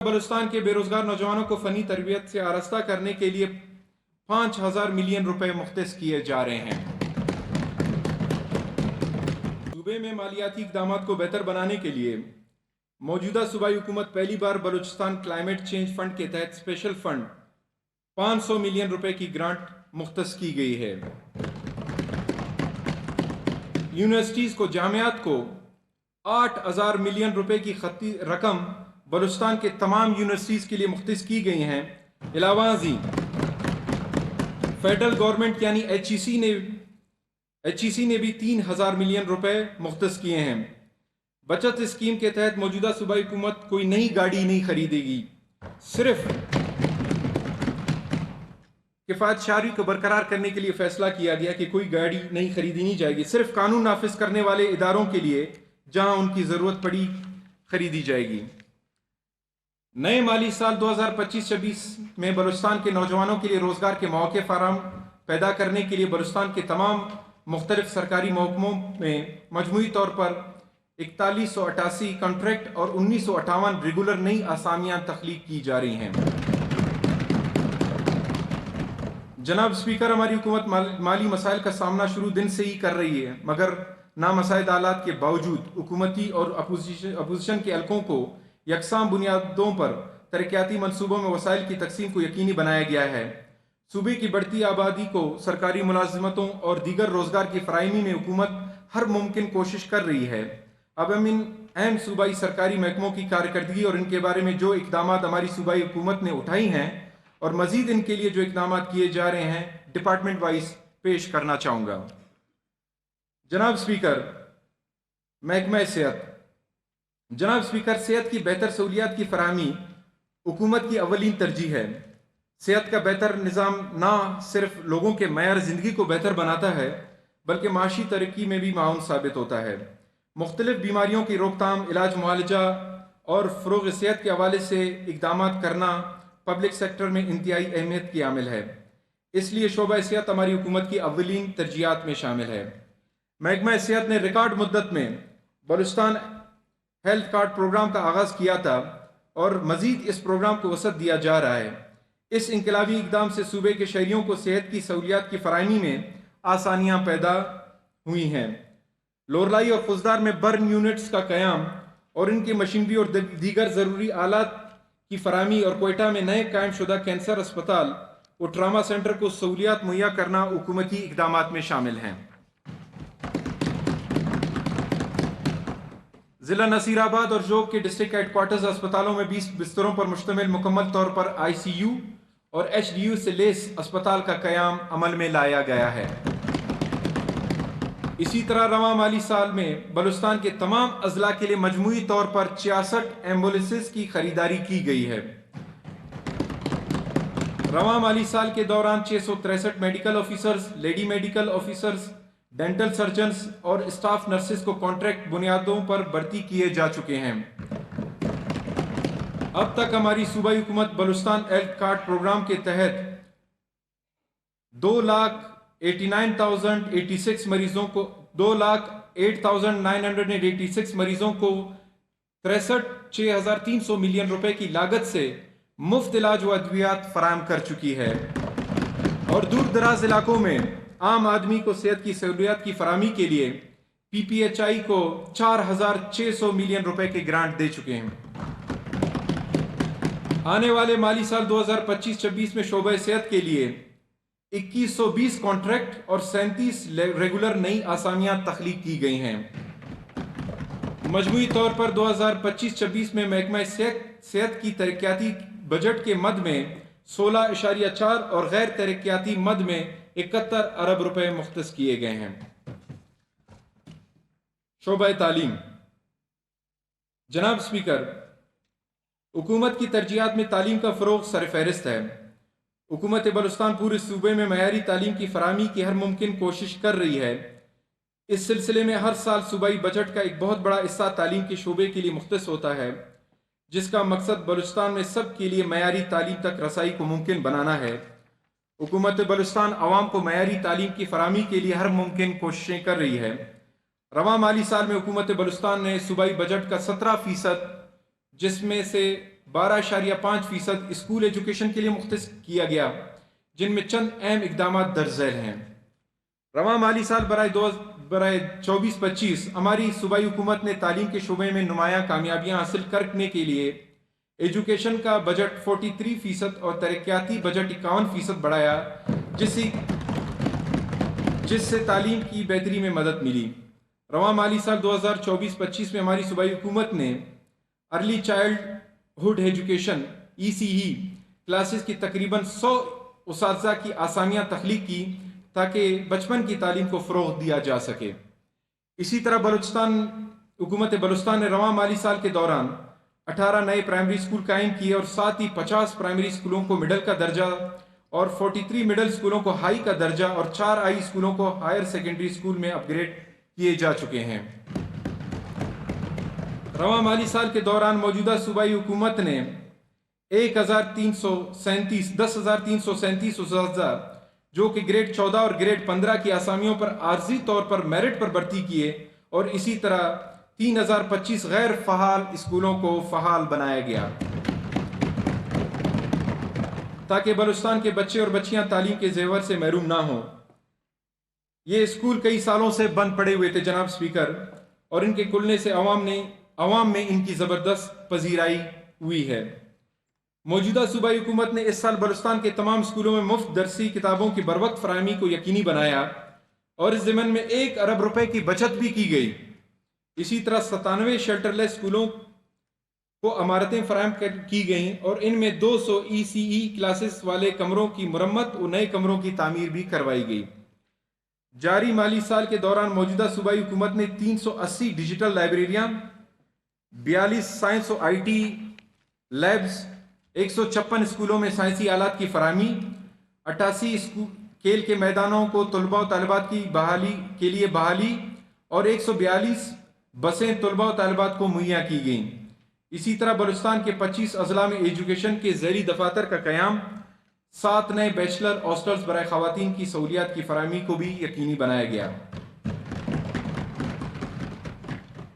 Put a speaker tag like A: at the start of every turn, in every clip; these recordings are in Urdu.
A: بلوچستان کے بے روزگار نوجوانوں کو فنی تربیت سے آراستہ کرنے کے لیے 5,000 ملین روپے مختص کیے جا رہے ہیں۔ صوبے میں مالیاتی اقدامات کو بہتر بنانے کے لیے موجودہ صوبائی حکومت پہلی بار بلوچستان کلائمیٹ چینج فنڈ کے تحت اسپیشل فنڈ 500 ملین روپے کی گرانٹ مختص کی گئی ہے۔ یونیورسٹیز کو جامعات کو 8,000 ملین روپے کی خطی رقم بلوچستان کے تمام یونیورسٹیز کے لیے مختص کی گئی ہیں۔ علاوہ ازیں فیڈرل گورنمنٹ یعنی ایچ ای سی نے بھی 3,000 ملین روپے مختص کیے ہیں۔ بچت اسکیم کے تحت موجودہ صوبائی حکومت کوئی نئی گاڑی نہیں خریدے گی، صرف کفایت شعاری کو برقرار کرنے کے لیے فیصلہ کیا گیا کہ کوئی گاڑی نہیں خریدی نہیں جائے گی، صرف قانون نافذ کرنے والے اداروں کے لیے جہاں ان کی ضرورت پڑی خریدی جائے گی۔ نئے مالی سال 2025-26 میں بلوچستان کے نوجوانوں کے لیے روزگار کے مواقع فراہم پیدا کرنے کے لیے بلوچستان کے تمام مختلف سرکاری محکموں میں مجموعی طور پر 4188 کانٹریکٹ اور 1958 ریگولر نئی اسامیاں تخلیق کی جا رہی ہیں۔ جناب اسپیکر، ہماری حکومت مالی مسائل کا سامنا شروع دن سے ہی کر رہی ہے، مگر نامساعد حالات کے باوجود حکومتی اور اپوزیشن کے حلقوں کو یکساں بنیادوں پر ترقیاتی منصوبوں میں وسائل کی تقسیم کو یقینی بنایا گیا ہے۔ صوبے کی بڑھتی آبادی کو سرکاری ملازمتوں اور دیگر روزگار کی فراہمی میں حکومت ہر ممکن کوشش کر رہی ہے۔ اب ہم ان اہم صوبائی سرکاری محکموں کی کارکردگی اور ان کے بارے میں جو اقدامات ہماری صوبائی حکومت نے اٹھائی ہیں اور مزید ان کے لیے جو اقدامات کیے جا رہے ہیں ڈپارٹمنٹ وائز پیش کرنا چاہوں گا۔ جناب اسپیکر، محکمہ صحت۔ جناب اسپیکر، صحت کی بہتر سہولیات کی فراہمی حکومت کی اولین ترجیح ہے۔ صحت کا بہتر نظام نہ صرف لوگوں کے معیار زندگی کو بہتر بناتا ہے بلکہ معاشی ترقی میں بھی معاون ثابت ہوتا ہے۔ مختلف بیماریوں کی روک تھام، علاج، معالجہ اور فروغ صحت کے حوالے سے اقدامات کرنا پبلک سیکٹر میں انتہائی اہمیت کی عامل ہے، اس لیے شعبہ صحت ہماری حکومت کی اولین ترجیحات میں شامل ہے۔ محکمہ صحت نے ریکارڈ مدت میں بلوچستان ہیلتھ کارڈ پروگرام کا آغاز کیا تھا اور مزید اس پروگرام کو وسعت دیا جا رہا ہے۔ اس انقلابی اقدام سے صوبے کے شہریوں کو صحت کی سہولیات کی فراہمی میں آسانیاں پیدا ہوئی ہیں۔ لورلائی اور فوزدار میں برن یونٹس کا قیام اور ان کی مشینری اور دیگر ضروری آلات کی فراہمی اور کوئٹہ میں نئے قائم شدہ کینسر اسپتال اور ٹراما سینٹر کو سہولیات مہیا کرنا حکومتی اقدامات میں شامل ہیں۔ ضلع نصیر آباد اور جوگ کے ڈسٹرکٹ ہیڈ کوارٹرز اسپتالوں میں 20 بستروں پر مشتمل مکمل طور پر آئی سی یو اور ایچ ڈی یو سے لیس اسپتال کا قیام عمل میں لایا گیا ہے۔ اسی طرح رواں مالی سال میں بلوچستان کے تمام اضلاع کے لیے مجموعی طور پر 66 ایمبولینسز کی خریداری کی گئی ہے۔ رواں مالی سال کے دوران 663 medical officers, lady medical officers, dental surgeons اور اسٹاف نرسز کو کانٹریکٹ بنیادوں پر بھرتی کیے جا چکے ہیں۔ اب تک ہماری صوبائی حکومت بلوچستان ہیلتھ کارڈ پروگرام کے تحت 2,89,086 مریضوں کو 2,08,986 مریضوں کو 63,6,300 ملین روپے کی لاگت سے مفت علاج و ادویات فراہم کر چکی ہے اور دور دراز علاقوں میں عام آدمی کو صحت کی سہولیات کی فراہمی کے لیے پی پی ایچ آئی کو 4,600 ملین روپے کے گرانٹ دے چکے ہیں۔ آنے والے مالی سال 2025-26 میں شعبہ صحت کے لیے 2120 کانٹریکٹ اور 37 ریگولر نئی اسامیاں تخلیق کی گئی ہیں۔ مجموعی طور پر 2025-26 میں محکمہ صحت کی ترقیاتی بجٹ کے مد میں 16.4 اور غیر ترقیاتی مد میں 71 ارب روپے مختص کیے گئے ہیں۔ شعبہ تعلیم۔ جناب اسپیکر، حکومت کی ترجیحات میں تعلیم کا فروغ سرفہرست ہے۔ حکومت بلوچستان پورے صوبے میں معیاری تعلیم کی فراہمی کی ہر ممکن کوشش کر رہی ہے۔ اس سلسلے میں ہر سال صوبائی بجٹ کا ایک بہت بڑا حصہ تعلیم کے شعبے کے لیے مختص ہوتا ہے، جس کا مقصد بلوچستان میں سب کے لیے معیاری تعلیم تک رسائی کو ممکن بنانا ہے۔ حکومت بلوچستان عوام کو معیاری تعلیم کی فراہمی کے لیے ہر ممکن کوششیں کر رہی ہے۔ رواں مالی سال میں حکومت بلوچستان نے صوبائی بجٹ کا 17%، جس میں سے 12.5% اسکول ایجوکیشن کے لیے مختص کیا گیا، جن میں چند اہم اقدامات درج ذیل ہیں۔ رواں مالی سال برائے 24-25 ہماری صوبائی حکومت نے تعلیم کے شعبے میں نمایاں کامیابیاں حاصل کرنے کے لیے ایجوکیشن کا بجٹ 43% اور ترقیاتی بجٹ 51% بڑھایا، جس سے تعلیم کی بہتری میں مدد ملی۔ رواں مالی سال 2024-25 میں ہماری صوبائی حکومت نے early childhood education ECE classes کی تقریباً 100 اساتذہ کی آسامیاں تخلیق کی تاکہ بچپن کی تعلیم کو فروغ دیا جا سکے۔ اسی طرح حکومت بلوچستان نے رواں مالی سال کے دوران 18 نئے پرائمری اسکول قائم کیے اور ساتھ ہی 50 پرائمری اسکولوں کو مڈل کا درجہ اور 43 مڈل اسکولوں کو ہائی کا درجہ اور 4 ہائی اسکولوں کو ہائر سیکنڈری اسکول میں اپ گریڈ کیے جا چکے ہیں۔ رواں مالی سال کے دوران موجودہ صوبائی حکومت نے 10,337 اساتذہ جو کہ گریڈ 14 اور گریڈ 15 کی آسامیوں پر عارضی طور پر میرٹ پر بھرتی کیے، اور اسی طرح 3,025 غیر فعال اسکولوں کو فعال بنایا گیا تاکہ بلوچستان کے بچے اور بچیاں تعلیم کے زیور سے محروم نہ ہوں۔ یہ اسکول کئی سالوں سے بند پڑے ہوئے تھے جناب اسپیکر، اور ان کے کھلنے سے عوام میں ان کی زبردست پذیرائی ہوئی ہے۔ موجودہ صوبائی حکومت نے اس سال بلوچستان کے تمام اسکولوں میں مفت درسی کتابوں کی بروقت فراہمی کو یقینی بنایا، اور اس ضمن میں 1 ارب روپے کی بچت بھی کی گئی۔ اسی طرح 97 شیلٹر لیس اسکولوں کو عمارتیں فراہم کی گئیں، اور ان میں 200 ECE کلاسز والے کمروں کی مرمت اور نئے کمروں کی تعمیر بھی کروائی گئی۔ جاری مالی سال کے دوران موجودہ صوبائی حکومت نے 380 ڈیجیٹل لائبریریاں، 42 سائنس و IT لیبز، 156 اسکولوں میں سائنسی آلات کی فراہمی، 88 کھیل کے میدانوں کو طلباء و طالبات کی بحالی کے لیے بحالی، اور 142 بسیں طلباء و طالبات کو مہیا کی گئیں۔ اسی طرح بلوچستان کے 25 اضلاع میں ایجوکیشن کے ذیلی دفاتر کا قیام، 7 نئے بیچلر ہاسٹلز برائے خواتین کی سہولیات کی فراہمی کو بھی یقینی بنایا گیا۔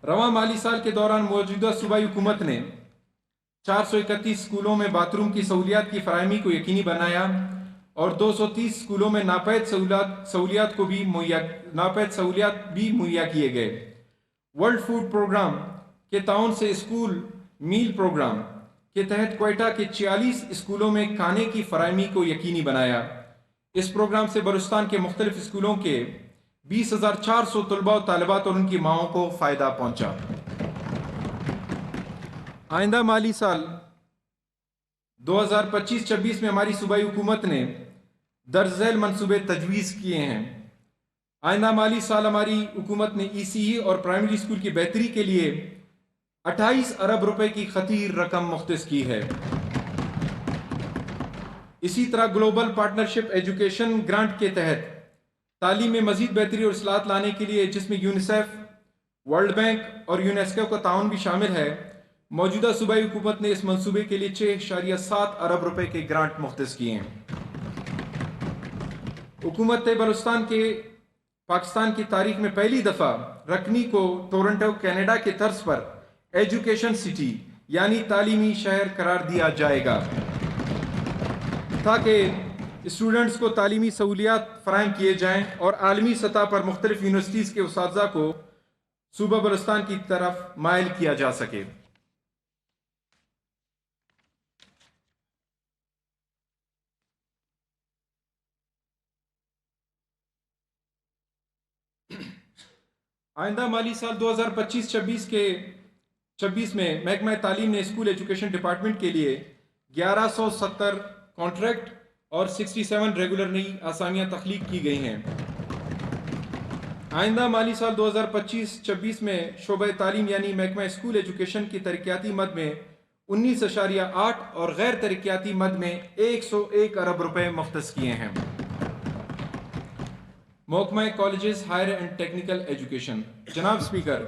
A: رواں مالی سال کے دوران موجودہ صوبائی حکومت نے 431 اسکولوں میں باتھ روم کی سہولیات کی فراہمی کو یقینی بنایا، اور 230 اسکولوں میں ناپید سہولیات بھی مہیا کیے گئے۔ ورلڈ فوڈ پروگرام کے تعاون سے اسکول میل پروگرام کے تحت کوئٹہ کے 46 اسکولوں میں کھانے کی فراہمی کو یقینی بنایا۔ اس پروگرام سے بلوچستان کے مختلف اسکولوں کے 20,400 طلباء و طالبات اور ان کی ماؤں کو فائدہ پہنچا۔ آئندہ مالی سال 2025-26 میں ہماری صوبائی حکومت نے درج ذیل منصوبے تجویز کیے ہیں۔ آئندہ مالی سال ہماری حکومت نے ECE اور پرائمری اسکول کی بہتری کے لیے 28 ارب روپے کی خطیر رقم مختص کی ہے۔ اسی طرح گلوبل پارٹنرشپ ایجوکیشن گرانٹ کے تحت تعلیم میں مزید بہتری اور اصلاحات لانے کے لیے، جس میں یونیسیف، ورلڈ بینک اور یونیسکو کا تعاون بھی شامل ہے، موجودہ صوبائی حکومت نے اس منصوبے کے لیے 6.7 ارب روپے کے گرانٹ مختص کیے ہیں۔ حکومت بلوچستان کے پاکستان کی تاریخ میں پہلی دفعہ رکنی کو ٹورنٹو کینیڈا کے طرز پر ایجوکیشن سٹی یعنی تعلیمی شہر قرار دیا جائے گا، تاکہ اسٹوڈنٹس کو تعلیمی سہولیات فراہم کیے جائیں اور عالمی سطح پر مختلف یونیورسٹیز کے اساتذہ کو صوبہ بلوچستان کی طرف مائل کیا جا سکے۔ آئندہ مالی سال 2025-26 میں محکمہ تعلیم نے اسکول ایجوکیشن ڈپارٹمنٹ کے لیے 1170 کانٹریکٹ اور 67 ریگولر نئی آسامیاں تخلیق کی گئی ہیں۔ آئندہ مالی سال 2025-26 میں شعبہ تعلیم یعنی محکمہ اسکول ایجوکیشن کی ترقیاتی مد میں 19.8 اور غیر ترقیاتی مد میں 101 ارب روپے مختص کیے ہیں۔ محکمہ colleges higher and technical education. جناب اسپیکر،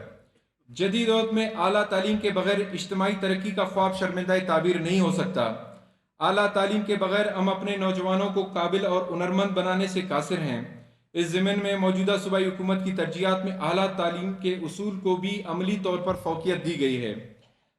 A: جدید دور میں اعلیٰ تعلیم کے بغیر اجتماعی ترقی کا خواب شرمندہ تعبیر نہیں ہو سکتا۔ اعلیٰ تعلیم کے بغیر ہم اپنے نوجوانوں کو قابل اور ہنرمند بنانے سے قاصر ہیں۔ اس ضمن میں موجودہ صوبائی حکومت کی ترجیحات میں اعلیٰ تعلیم کے اصول کو بھی عملی طور پر فوقیت دی گئی ہے۔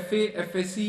A: FA FSC